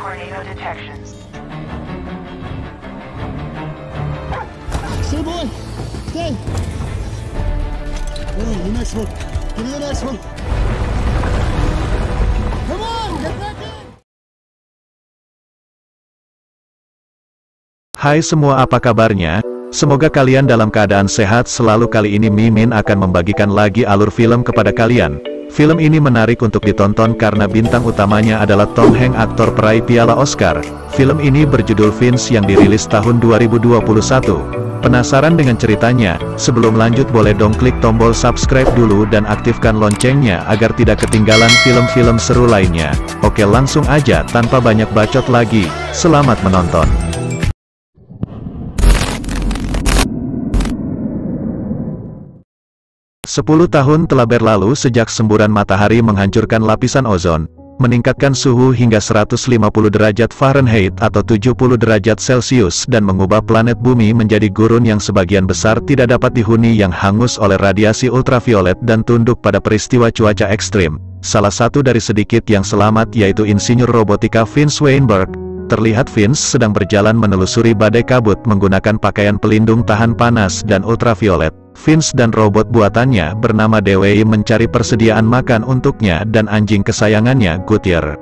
tornado detection. Stay, boy. Stay. Oh, the next one. Give me the next one. Come on, get back in. Hai semua, apa kabarnya? Semoga kalian dalam keadaan sehat selalu. Kali ini Mimin akan membagikan lagi alur film kepada kalian. Film ini menarik untuk ditonton karena bintang utamanya adalah Tom Hanks, aktor peraih piala Oscar. Film ini berjudul Vince yang dirilis tahun 2021. Penasaran dengan ceritanya? Sebelum lanjut boleh dong klik tombol subscribe dulu dan aktifkan loncengnya agar tidak ketinggalan film-film seru lainnya. Oke, langsung aja tanpa banyak bacot lagi. Selamat menonton. 10 tahun telah berlalu sejak semburan matahari menghancurkan lapisan ozon, meningkatkan suhu hingga 150 derajat Fahrenheit atau 70 derajat Celcius dan mengubah planet bumi menjadi gurun yang sebagian besar tidak dapat dihuni, yang hangus oleh radiasi ultraviolet dan tunduk pada peristiwa cuaca ekstrim. Salah satu dari sedikit yang selamat yaitu insinyur robotika Vince Weinberg. Terlihat Vince sedang berjalan menelusuri badai kabut menggunakan pakaian pelindung tahan panas dan ultraviolet. Vince dan robot buatannya bernama Dewey mencari persediaan makan untuknya dan anjing kesayangannya, Goodyear.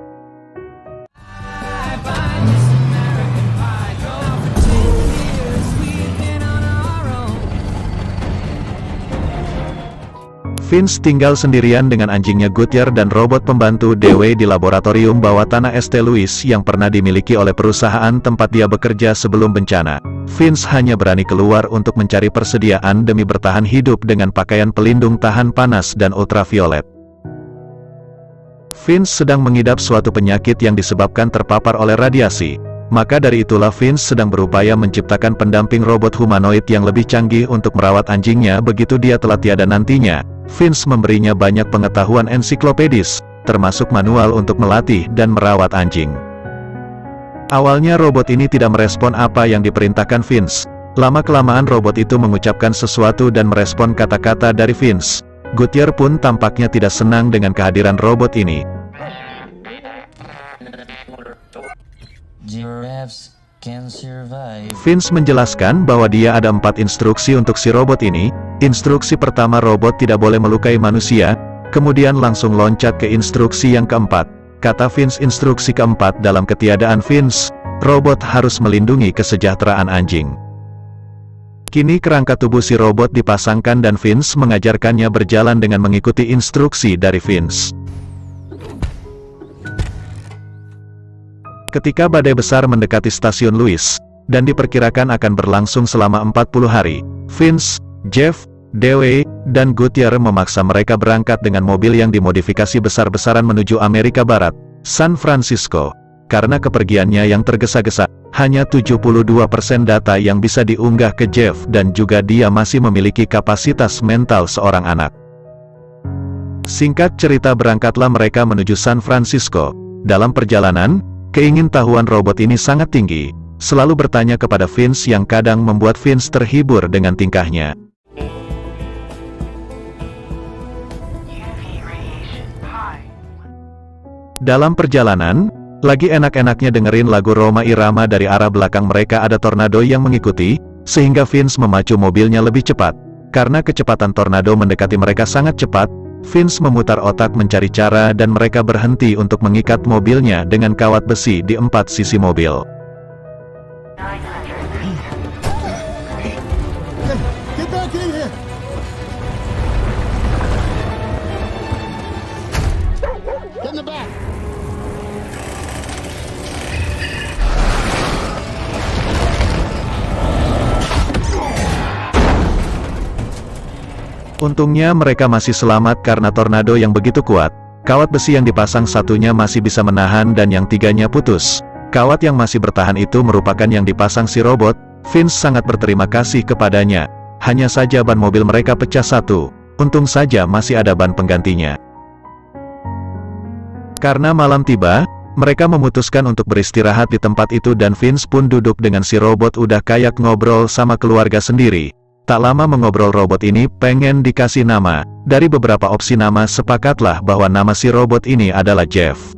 Vince tinggal sendirian dengan anjingnya Goodyear dan robot pembantu Dewey di laboratorium bawah tanah St. Louis yang pernah dimiliki oleh perusahaan tempat dia bekerja sebelum bencana. Vince hanya berani keluar untuk mencari persediaan demi bertahan hidup dengan pakaian pelindung tahan panas dan ultraviolet. Vince sedang mengidap suatu penyakit yang disebabkan terpapar oleh radiasi. Maka dari itulah Vince sedang berupaya menciptakan pendamping robot humanoid yang lebih canggih untuk merawat anjingnya begitu dia telah tiada nantinya. Vince memberinya banyak pengetahuan ensiklopedis, termasuk manual untuk melatih dan merawat anjing. Awalnya robot ini tidak merespon apa yang diperintahkan Vince. Lama-kelamaan robot itu mengucapkan sesuatu dan merespon kata-kata dari Vince. Goodyear pun tampaknya tidak senang dengan kehadiran robot ini. Vince menjelaskan bahwa dia ada 4 instruksi untuk si robot ini. Instruksi pertama, robot tidak boleh melukai manusia, kemudian langsung loncat ke instruksi yang keempat. Kata Vince, instruksi keempat, dalam ketiadaan Vince, robot harus melindungi kesejahteraan anjing. Kini kerangka tubuh si robot dipasangkan dan Vince mengajarkannya berjalan dengan mengikuti instruksi dari Vince. Ketika badai besar mendekati stasiun Louis, dan diperkirakan akan berlangsung selama 40 hari, Vince, Jeff, Dewey, dan Goodyear memaksa mereka berangkat dengan mobil yang dimodifikasi besar-besaran menuju Amerika Barat, San Francisco. Karena kepergiannya yang tergesa-gesa, hanya 72% data yang bisa diunggah ke Jeff dan juga dia masih memiliki kapasitas mental seorang anak. Singkat cerita, berangkatlah mereka menuju San Francisco. Dalam perjalanan, keingintahuan robot ini sangat tinggi, selalu bertanya kepada Vince yang kadang membuat Vince terhibur dengan tingkahnya. Dalam perjalanan, lagi enak-enaknya dengerin lagu Rhoma Irama, dari arah belakang mereka ada tornado yang mengikuti, sehingga Vince memacu mobilnya lebih cepat. Karena kecepatan tornado mendekati mereka sangat cepat, Vince memutar otak mencari cara dan mereka berhenti untuk mengikat mobilnya dengan kawat besi di 4 sisi mobil. Untungnya mereka masih selamat karena tornado yang begitu kuat. Kawat besi yang dipasang satunya masih bisa menahan dan yang tiganya putus. Kawat yang masih bertahan itu merupakan yang dipasang si robot. Vince sangat berterima kasih kepadanya. Hanya saja ban mobil mereka pecah satu. Untung saja masih ada ban penggantinya. Karena malam tiba, mereka memutuskan untuk beristirahat di tempat itu dan Vince pun duduk dengan si robot udah kayak ngobrol sama keluarga sendiri. Tak lama mengobrol, robot ini pengen dikasih nama. Dari beberapa opsi nama, sepakatlah bahwa nama si robot ini adalah Jeff.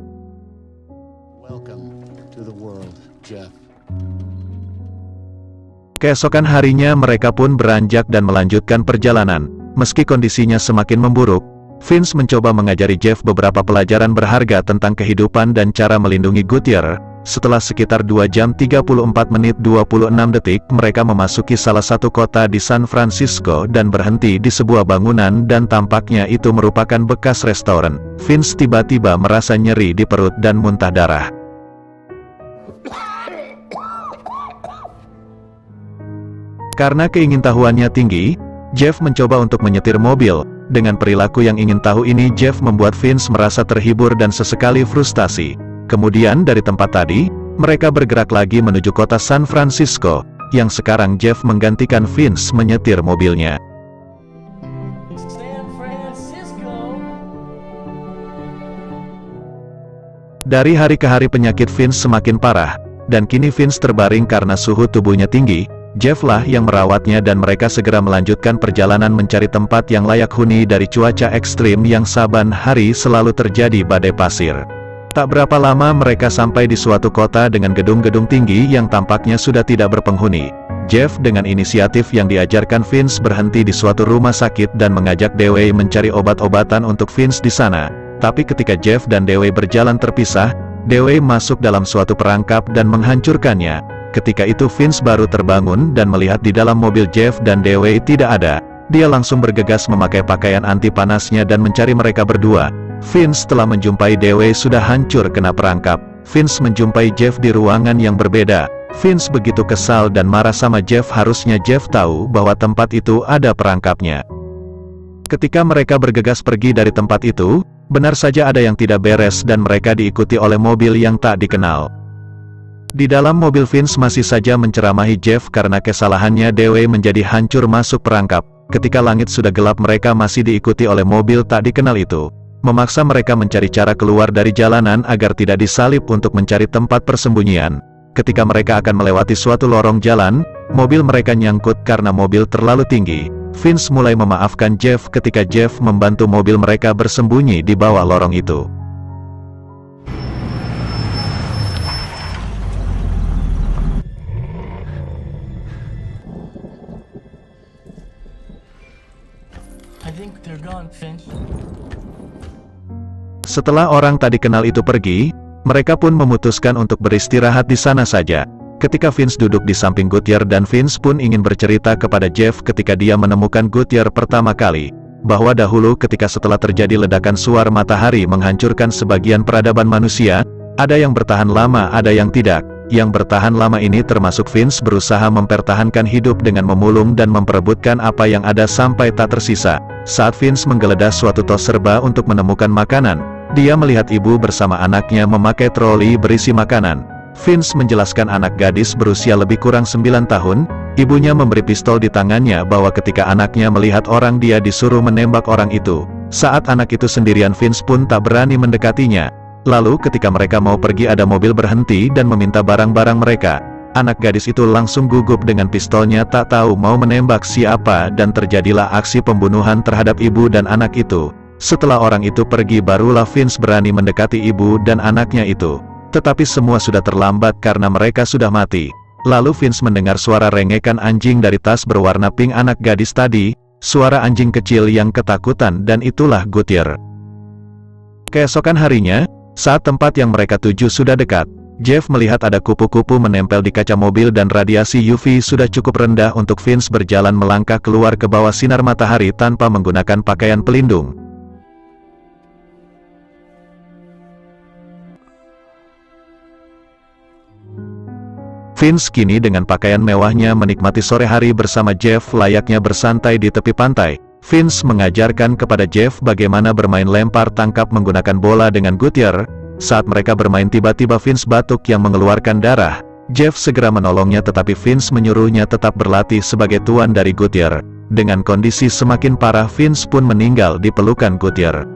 Welcome to Keesokan harinya mereka pun beranjak dan melanjutkan perjalanan. Meski kondisinya semakin memburuk, Vince mencoba mengajari Jeff beberapa pelajaran berharga tentang kehidupan dan cara melindungi Goodyear. Setelah sekitar 2 jam 34 menit 26 detik, mereka memasuki salah satu kota di San Francisco dan berhenti di sebuah bangunan dan tampaknya itu merupakan bekas restoran. Vince tiba-tiba merasa nyeri di perut dan muntah darah. Karena keingintahuannya tinggi, Jeff mencoba untuk menyetir mobil. Dengan perilaku yang ingin tahu ini, Jeff membuat Vince merasa terhibur dan sesekali frustasi. Kemudian dari tempat tadi, mereka bergerak lagi menuju kota San Francisco, yang sekarang Jeff menggantikan Vince menyetir mobilnya. San Francisco. Dari hari ke hari penyakit Vince semakin parah, dan kini Vince terbaring karena suhu tubuhnya tinggi. Jeff lah yang merawatnya dan mereka segera melanjutkan perjalanan mencari tempat yang layak huni dari cuaca ekstrim yang saban hari selalu terjadi badai pasir. Tak berapa lama mereka sampai di suatu kota dengan gedung-gedung tinggi yang tampaknya sudah tidak berpenghuni. Jeff dengan inisiatif yang diajarkan Vince berhenti di suatu rumah sakit dan mengajak Dewey mencari obat-obatan untuk Vince di sana. Tapi ketika Jeff dan Dewey berjalan terpisah, Dewey masuk dalam suatu perangkap dan menghancurkannya. Ketika itu Vince baru terbangun dan melihat di dalam mobil Jeff dan Dewey tidak ada. Dia langsung bergegas memakai pakaian anti panasnya dan mencari mereka berdua. Vince telah menjumpai Dewey sudah hancur kena perangkap. Vince menjumpai Jeff di ruangan yang berbeda. Vince begitu kesal dan marah sama Jeff. Harusnya Jeff tahu bahwa tempat itu ada perangkapnya. Ketika mereka bergegas pergi dari tempat itu, benar saja ada yang tidak beres dan mereka diikuti oleh mobil yang tak dikenal. Di dalam mobil Vince masih saja menceramahi Jeff karena kesalahannya Dewey menjadi hancur masuk perangkap. Ketika langit sudah gelap mereka masih diikuti oleh mobil tak dikenal itu. Memaksa mereka mencari cara keluar dari jalanan agar tidak disalib untuk mencari tempat persembunyian. Ketika mereka akan melewati suatu lorong jalan, mobil mereka nyangkut karena mobil terlalu tinggi. Vince mulai memaafkan Jeff ketika Jeff membantu mobil mereka bersembunyi di bawah lorong itu. I think they're gone, Finch. Setelah orang tak dikenal itu pergi, mereka pun memutuskan untuk beristirahat di sana saja. Ketika Vince duduk di samping Goodyear dan Vince pun ingin bercerita kepada Jeff ketika dia menemukan Goodyear pertama kali, bahwa dahulu ketika setelah terjadi ledakan suar matahari menghancurkan sebagian peradaban manusia, ada yang bertahan lama ada yang tidak. Yang bertahan lama ini termasuk Vince berusaha mempertahankan hidup dengan memulung dan memperebutkan apa yang ada sampai tak tersisa. Saat Vince menggeledah suatu tos serba untuk menemukan makanan, dia melihat ibu bersama anaknya memakai troli berisi makanan. Vince menjelaskan anak gadis berusia lebih kurang 9 tahun, ibunya memberi pistol di tangannya bahwa ketika anaknya melihat orang dia disuruh menembak orang itu. Saat anak itu sendirian Vince pun tak berani mendekatinya. Lalu ketika mereka mau pergi ada mobil berhenti dan meminta barang-barang mereka. Anak gadis itu langsung gugup dengan pistolnya tak tahu mau menembak siapa dan terjadilah aksi pembunuhan terhadap ibu dan anak itu. Setelah orang itu pergi barulah Vince berani mendekati ibu dan anaknya itu. Tetapi semua sudah terlambat karena mereka sudah mati. Lalu Vince mendengar suara rengekan anjing dari tas berwarna pink anak gadis tadi, suara anjing kecil yang ketakutan dan itulah Goodyear. Keesokan harinya, saat tempat yang mereka tuju sudah dekat, Jeff melihat ada kupu-kupu menempel di kaca mobil dan radiasi UV sudah cukup rendah untuk Vince berjalan melangkah keluar ke bawah sinar matahari tanpa menggunakan pakaian pelindung. Vince kini dengan pakaian mewahnya menikmati sore hari bersama Jeff layaknya bersantai di tepi pantai. Vince mengajarkan kepada Jeff bagaimana bermain lempar tangkap menggunakan bola dengan Goodyear. Saat mereka bermain tiba-tiba Vince batuk yang mengeluarkan darah. Jeff segera menolongnya tetapi Vince menyuruhnya tetap berlatih sebagai tuan dari Goodyear. Dengan kondisi semakin parah Vince pun meninggal di pelukan Goodyear.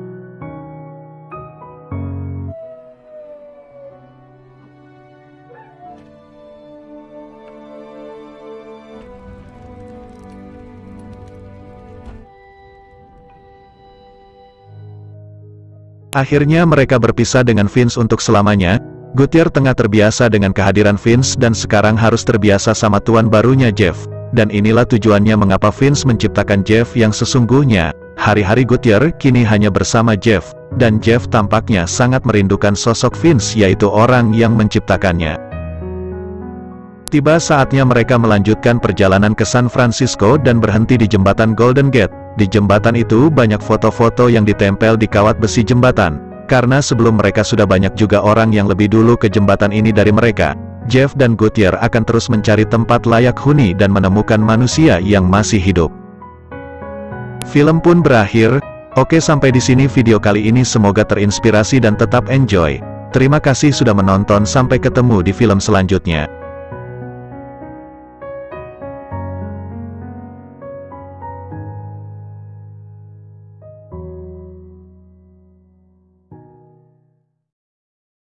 Akhirnya mereka berpisah dengan Vince untuk selamanya. Gutierre tengah terbiasa dengan kehadiran Vince dan sekarang harus terbiasa sama tuan barunya Jeff. Dan inilah tujuannya mengapa Vince menciptakan Jeff yang sesungguhnya. Hari-hari Gutierre kini hanya bersama Jeff, dan Jeff tampaknya sangat merindukan sosok Vince yaitu orang yang menciptakannya. Tiba saatnya mereka melanjutkan perjalanan ke San Francisco dan berhenti di jembatan Golden Gate. Di jembatan itu banyak foto-foto yang ditempel di kawat besi jembatan. Karena sebelum mereka sudah banyak juga orang yang lebih dulu ke jembatan ini dari mereka. Jeff dan Gutierre akan terus mencari tempat layak huni dan menemukan manusia yang masih hidup. Film pun berakhir. Oke, sampai di sini video kali ini, semoga terinspirasi dan tetap enjoy. Terima kasih sudah menonton, sampai ketemu di film selanjutnya.